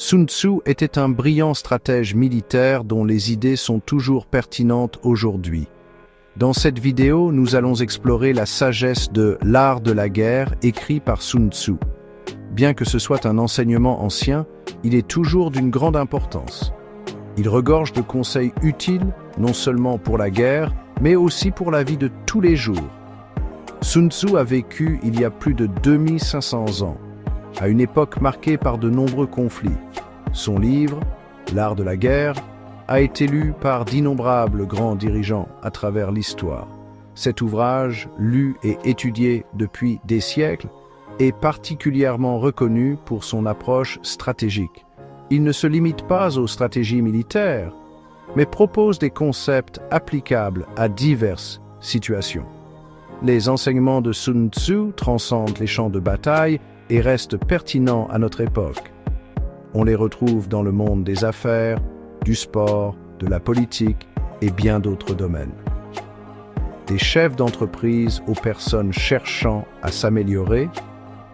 Sun Tzu était un brillant stratège militaire dont les idées sont toujours pertinentes aujourd'hui. Dans cette vidéo, nous allons explorer la sagesse de l'art de la guerre écrit par Sun Tzu. Bien que ce soit un enseignement ancien, il est toujours d'une grande importance. Il regorge de conseils utiles, non seulement pour la guerre, mais aussi pour la vie de tous les jours. Sun Tzu a vécu il y a plus de 2500 ans, à une époque marquée par de nombreux conflits. Son livre, L'art de la guerre, a été lu par d'innombrables grands dirigeants à travers l'histoire. Cet ouvrage, lu et étudié depuis des siècles, est particulièrement reconnu pour son approche stratégique. Il ne se limite pas aux stratégies militaires, mais propose des concepts applicables à diverses situations. Les enseignements de Sun Tzu transcendent les champs de bataille et restent pertinents à notre époque. On les retrouve dans le monde des affaires, du sport, de la politique et bien d'autres domaines. Des chefs d'entreprise aux personnes cherchant à s'améliorer,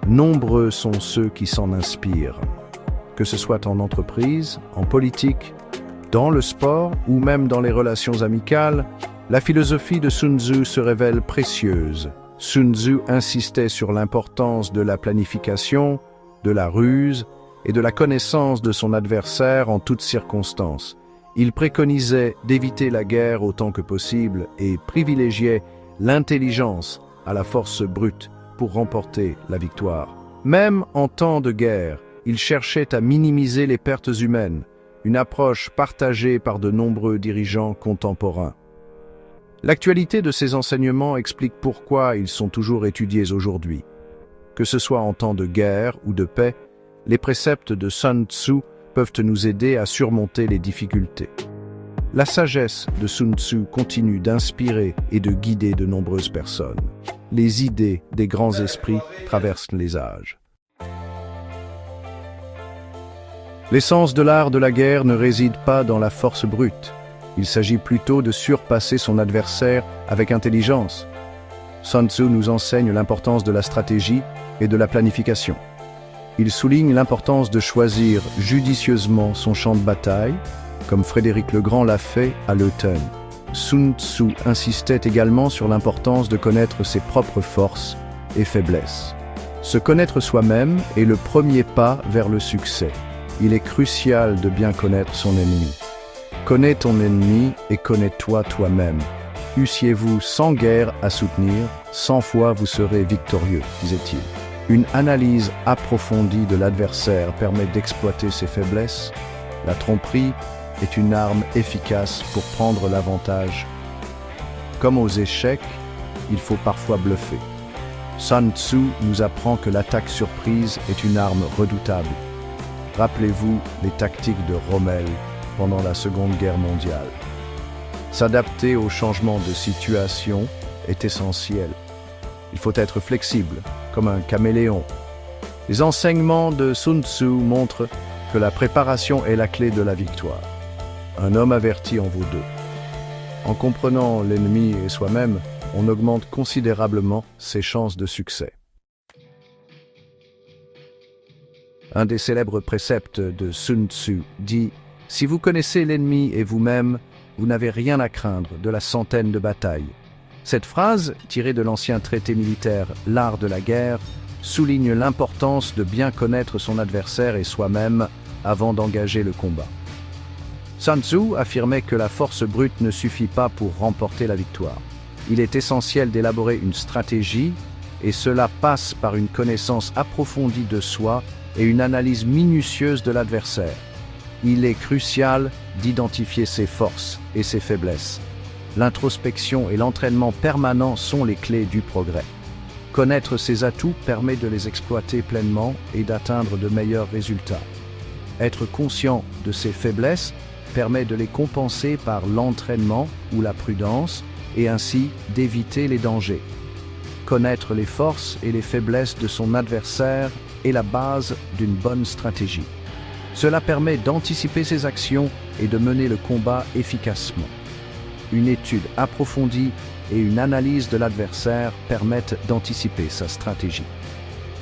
nombreux sont ceux qui s'en inspirent. Que ce soit en entreprise, en politique, dans le sport ou même dans les relations amicales, la philosophie de Sun Tzu se révèle précieuse. Sun Tzu insistait sur l'importance de la planification, de la ruse et de la connaissance de son adversaire en toutes circonstances. Il préconisait d'éviter la guerre autant que possible et privilégiait l'intelligence à la force brute pour remporter la victoire. Même en temps de guerre, il cherchait à minimiser les pertes humaines, une approche partagée par de nombreux dirigeants contemporains. L'actualité de ces enseignements explique pourquoi ils sont toujours étudiés aujourd'hui. Que ce soit en temps de guerre ou de paix, les préceptes de Sun Tzu peuvent nous aider à surmonter les difficultés. La sagesse de Sun Tzu continue d'inspirer et de guider de nombreuses personnes. Les idées des grands esprits traversent les âges. L'essence de l'art de la guerre ne réside pas dans la force brute. Il s'agit plutôt de surpasser son adversaire avec intelligence. Sun Tzu nous enseigne l'importance de la stratégie et de la planification. Il souligne l'importance de choisir judicieusement son champ de bataille, comme Frédéric le Grand l'a fait à Leuthen. Sun Tzu insistait également sur l'importance de connaître ses propres forces et faiblesses. Se connaître soi-même est le premier pas vers le succès. Il est crucial de bien connaître son ennemi. Connais ton ennemi et connais-toi toi-même. Eussiez-vous 100 guerres à soutenir, 100 fois vous serez victorieux, disait-il. Une analyse approfondie de l'adversaire permet d'exploiter ses faiblesses. La tromperie est une arme efficace pour prendre l'avantage. Comme aux échecs, il faut parfois bluffer. Sun Tzu nous apprend que l'attaque surprise est une arme redoutable. Rappelez-vous les tactiques de Rommel pendant la Seconde Guerre mondiale. S'adapter aux changements de situation est essentiel. Il faut être flexible, comme un caméléon. Les enseignements de Sun Tzu montrent que la préparation est la clé de la victoire. Un homme averti en vaut deux. En comprenant l'ennemi et soi-même, on augmente considérablement ses chances de succès. Un des célèbres préceptes de Sun Tzu dit « Si vous connaissez l'ennemi et vous-même, vous n'avez rien à craindre de la centaine de batailles. » Cette phrase, tirée de l'ancien traité militaire « L'art de la guerre », souligne l'importance de bien connaître son adversaire et soi-même avant d'engager le combat. Sun Tzu affirmait que la force brute ne suffit pas pour remporter la victoire. Il est essentiel d'élaborer une stratégie et cela passe par une connaissance approfondie de soi et une analyse minutieuse de l'adversaire. Il est crucial d'identifier ses forces et ses faiblesses. L'introspection et l'entraînement permanent sont les clés du progrès. Connaître ses atouts permet de les exploiter pleinement et d'atteindre de meilleurs résultats. Être conscient de ses faiblesses permet de les compenser par l'entraînement ou la prudence et ainsi d'éviter les dangers. Connaître les forces et les faiblesses de son adversaire est la base d'une bonne stratégie. Cela permet d'anticiper ses actions et de mener le combat efficacement. Une étude approfondie et une analyse de l'adversaire permettent d'anticiper sa stratégie.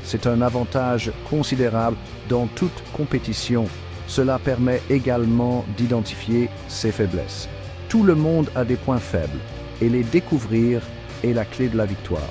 C'est un avantage considérable dans toute compétition Cela permet également d'identifier ses faiblesses. Tout le monde a des points faibles, et les découvrir est la clé de la victoire.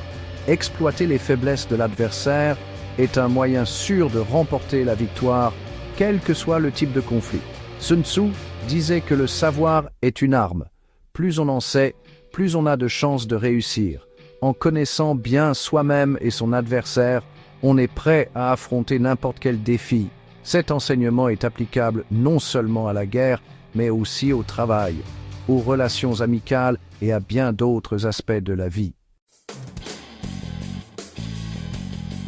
Exploiter les faiblesses de l'adversaire est un moyen sûr de remporter la victoire, quel que soit le type de conflit. Sun Tzu disait que le savoir est une arme. Plus on en sait, plus on a de chances de réussir. En connaissant bien soi-même et son adversaire, on est prêt à affronter n'importe quel défi. Cet enseignement est applicable non seulement à la guerre, mais aussi au travail, aux relations amicales et à bien d'autres aspects de la vie.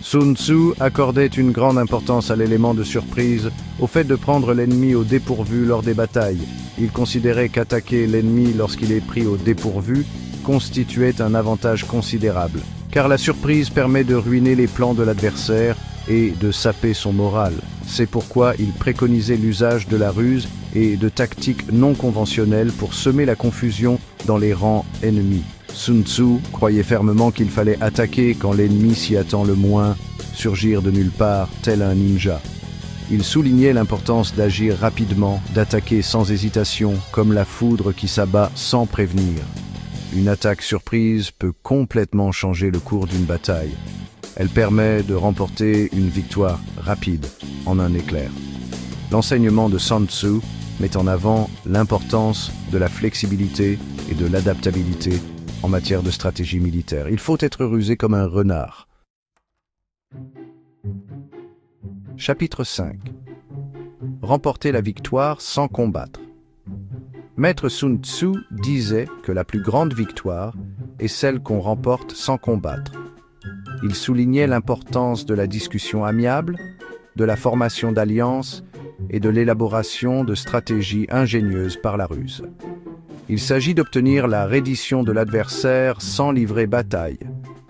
Sun Tzu accordait une grande importance à l'élément de surprise, au fait de prendre l'ennemi au dépourvu lors des batailles. Il considérait qu'attaquer l'ennemi lorsqu'il est pris au dépourvu constituait un avantage considérable, car la surprise permet de ruiner les plans de l'adversaire et de saper son moral. C'est pourquoi il préconisait l'usage de la ruse et de tactiques non conventionnelles pour semer la confusion dans les rangs ennemis. Sun Tzu croyait fermement qu'il fallait attaquer quand l'ennemi s'y attend le moins, surgir de nulle part, tel un ninja. Il soulignait l'importance d'agir rapidement, d'attaquer sans hésitation, comme la foudre qui s'abat sans prévenir. Une attaque surprise peut complètement changer le cours d'une bataille. Elle permet de remporter une victoire rapide, en un éclair. L'enseignement de Sun Tzu met en avant l'importance de la flexibilité et de l'adaptabilité en matière de stratégie militaire. Il faut être rusé comme un renard. Chapitre 5. Remporter la victoire sans combattre. Maître Sun Tzu disait que la plus grande victoire est celle qu'on remporte sans combattre. Il soulignait l'importance de la discussion amiable, de la formation d'alliances et de l'élaboration de stratégies ingénieuses par la ruse. Il s'agit d'obtenir la reddition de l'adversaire sans livrer bataille,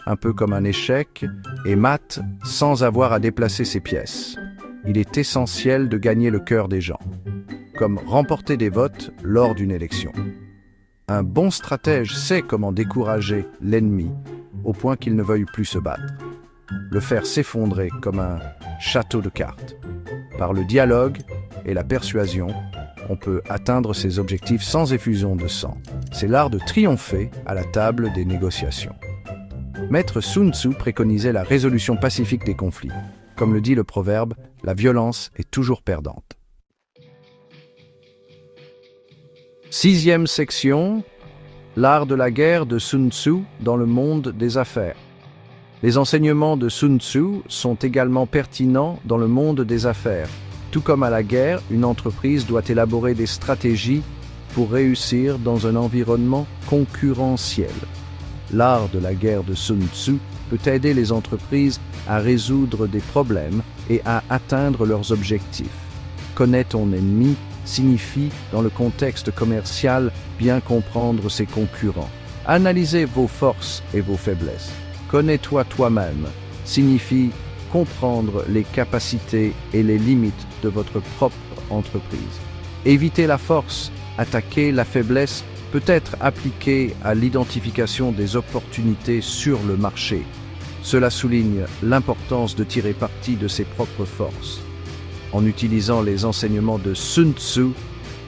un peu comme un échec, et mat sans avoir à déplacer ses pièces. Il est essentiel de gagner le cœur des gens, comme remporter des votes lors d'une élection. Un bon stratège sait comment décourager l'ennemi au point qu'il ne veuille plus se battre, le faire s'effondrer comme un château de cartes. Par le dialogue et la persuasion, on peut atteindre ses objectifs sans effusion de sang. C'est l'art de triompher à la table des négociations. Maître Sun Tzu préconisait la résolution pacifique des conflits. Comme le dit le proverbe, la violence est toujours perdante. 6e section, l'art de la guerre de Sun Tzu dans le monde des affaires. Les enseignements de Sun Tzu sont également pertinents dans le monde des affaires. Tout comme à la guerre, une entreprise doit élaborer des stratégies pour réussir dans un environnement concurrentiel. L'art de la guerre de Sun Tzu peut aider les entreprises à résoudre des problèmes et à atteindre leurs objectifs. Connaître ton ennemi signifie, dans le contexte commercial, bien comprendre ses concurrents. Analyser vos forces et vos faiblesses. Connais-toi toi-même signifie comprendre les capacités et les limites de votre propre entreprise. Éviter la force, attaquer la faiblesse peut être appliqué à l'identification des opportunités sur le marché. Cela souligne l'importance de tirer parti de ses propres forces. En utilisant les enseignements de Sun Tzu,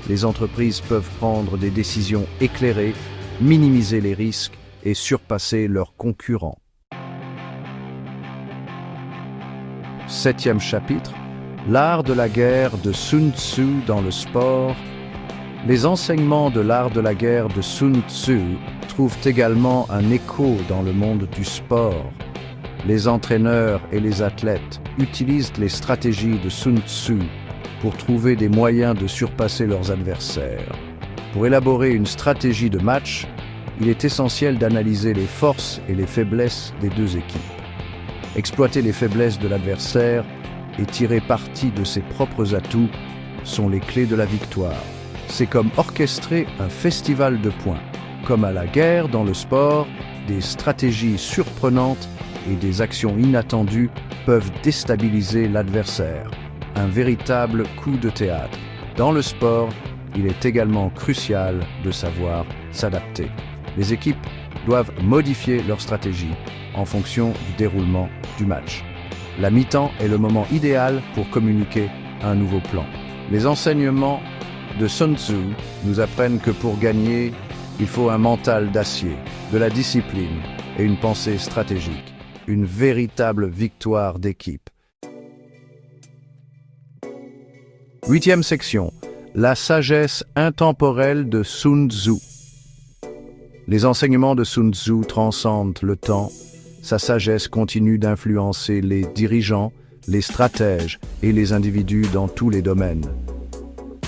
les entreprises peuvent prendre des décisions éclairées, minimiser les risques et surpasser leurs concurrents. 7e chapitre, l'art de la guerre de Sun Tzu dans le sport. Les enseignements de l'art de la guerre de Sun Tzu trouvent également un écho dans le monde du sport. Les entraîneurs et les athlètes utilisent les stratégies de Sun Tzu pour trouver des moyens de surpasser leurs adversaires. Pour élaborer une stratégie de match, il est essentiel d'analyser les forces et les faiblesses des deux équipes. Exploiter les faiblesses de l'adversaire et tirer parti de ses propres atouts sont les clés de la victoire. C'est comme orchestrer un festival de points. Comme à la guerre dans le sport, des stratégies surprenantes et des actions inattendues peuvent déstabiliser l'adversaire. Un véritable coup de théâtre. Dans le sport, il est également crucial de savoir s'adapter. Les équipes doivent modifier leur stratégie en fonction du déroulement du match. La mi-temps est le moment idéal pour communiquer un nouveau plan. Les enseignements de Sun Tzu nous apprennent que pour gagner, il faut un mental d'acier, de la discipline et une pensée stratégique, une véritable victoire d'équipe. 8e section, la sagesse intemporelle de Sun Tzu. Les enseignements de Sun Tzu transcendent le temps. Sa sagesse continue d'influencer les dirigeants, les stratèges et les individus dans tous les domaines.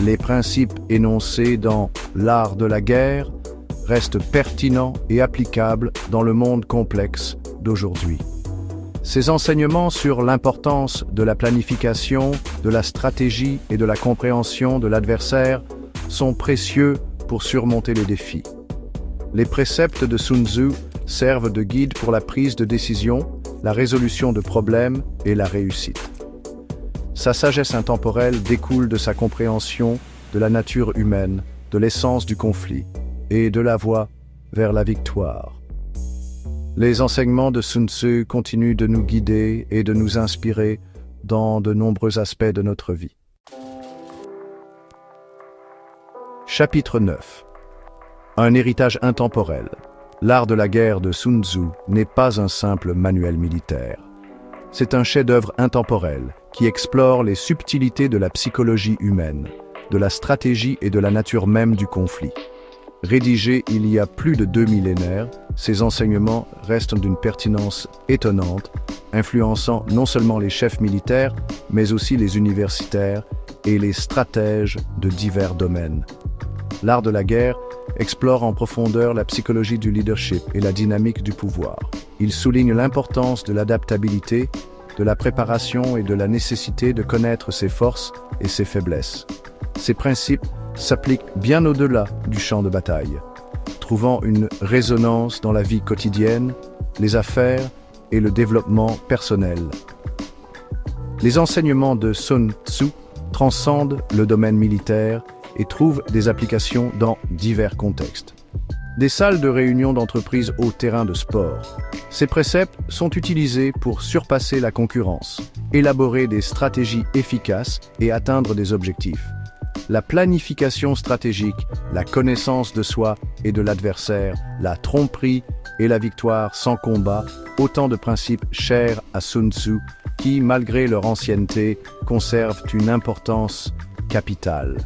Les principes énoncés dans l'art de la guerre restent pertinents et applicables dans le monde complexe d'aujourd'hui. Ces enseignements sur l'importance de la planification, de la stratégie et de la compréhension de l'adversaire sont précieux pour surmonter les défis. Les préceptes de Sun Tzu servent de guide pour la prise de décision, la résolution de problèmes et la réussite. Sa sagesse intemporelle découle de sa compréhension de la nature humaine, de l'essence du conflit et de la voie vers la victoire. Les enseignements de Sun Tzu continuent de nous guider et de nous inspirer dans de nombreux aspects de notre vie. Chapitre 9. Un héritage intemporel. L'art de la guerre de Sun Tzu n'est pas un simple manuel militaire. C'est un chef-d'œuvre intemporel qui explore les subtilités de la psychologie humaine, de la stratégie et de la nature même du conflit. Rédigé il y a plus de 2 millénaires, ces enseignements restent d'une pertinence étonnante, influençant non seulement les chefs militaires, mais aussi les universitaires et les stratèges de divers domaines. L'art de la guerre explore en profondeur la psychologie du leadership et la dynamique du pouvoir. Il souligne l'importance de l'adaptabilité, de la préparation et de la nécessité de connaître ses forces et ses faiblesses. Ces principes s'appliquent bien au-delà du champ de bataille, trouvant une résonance dans la vie quotidienne, les affaires et le développement personnel. Les enseignements de Sun Tzu transcendent le domaine militaire et trouvent des applications dans divers contextes. Des salles de réunion d'entreprise au terrain de sport. Ces préceptes sont utilisés pour surpasser la concurrence, élaborer des stratégies efficaces et atteindre des objectifs. La planification stratégique, la connaissance de soi et de l'adversaire, la tromperie et la victoire sans combat, autant de principes chers à Sun Tzu qui, malgré leur ancienneté, conservent une importance capitale.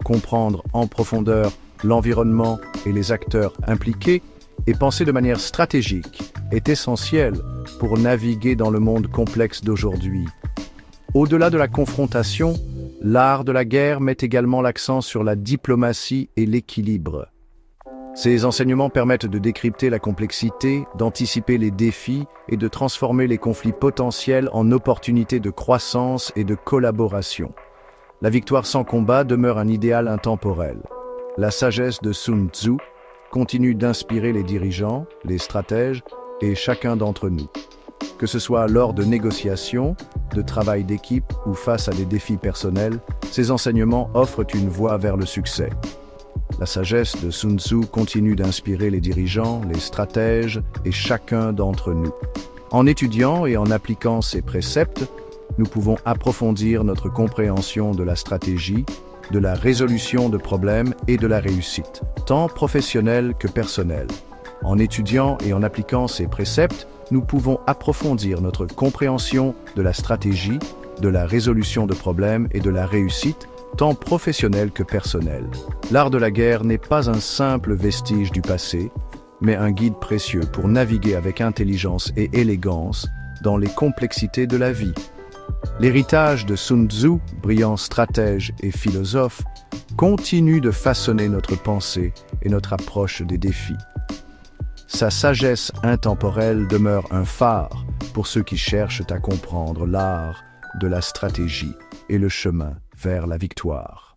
Comprendre en profondeur l'environnement et les acteurs impliqués et penser de manière stratégique est essentiel pour naviguer dans le monde complexe d'aujourd'hui. Au-delà de la confrontation, l'art de la guerre met également l'accent sur la diplomatie et l'équilibre. Ces enseignements permettent de décrypter la complexité, d'anticiper les défis et de transformer les conflits potentiels en opportunités de croissance et de collaboration. La victoire sans combat demeure un idéal intemporel. La sagesse de Sun Tzu continue d'inspirer les dirigeants, les stratèges et chacun d'entre nous. Que ce soit lors de négociations, de travail d'équipe ou face à des défis personnels, ces enseignements offrent une voie vers le succès. La sagesse de Sun Tzu continue d'inspirer les dirigeants, les stratèges et chacun d'entre nous. En étudiant et en appliquant ces préceptes, nous pouvons approfondir notre compréhension de la stratégie, de la résolution de problèmes et de la réussite, tant professionnelle que personnelle. En étudiant et en appliquant ces préceptes, nous pouvons approfondir notre compréhension de la stratégie, de la résolution de problèmes et de la réussite, tant professionnelle que personnelle. L'art de la guerre n'est pas un simple vestige du passé, mais un guide précieux pour naviguer avec intelligence et élégance dans les complexités de la vie. L'héritage de Sun Tzu, brillant stratège et philosophe, continue de façonner notre pensée et notre approche des défis. Sa sagesse intemporelle demeure un phare pour ceux qui cherchent à comprendre l'art de la stratégie et le chemin vers la victoire.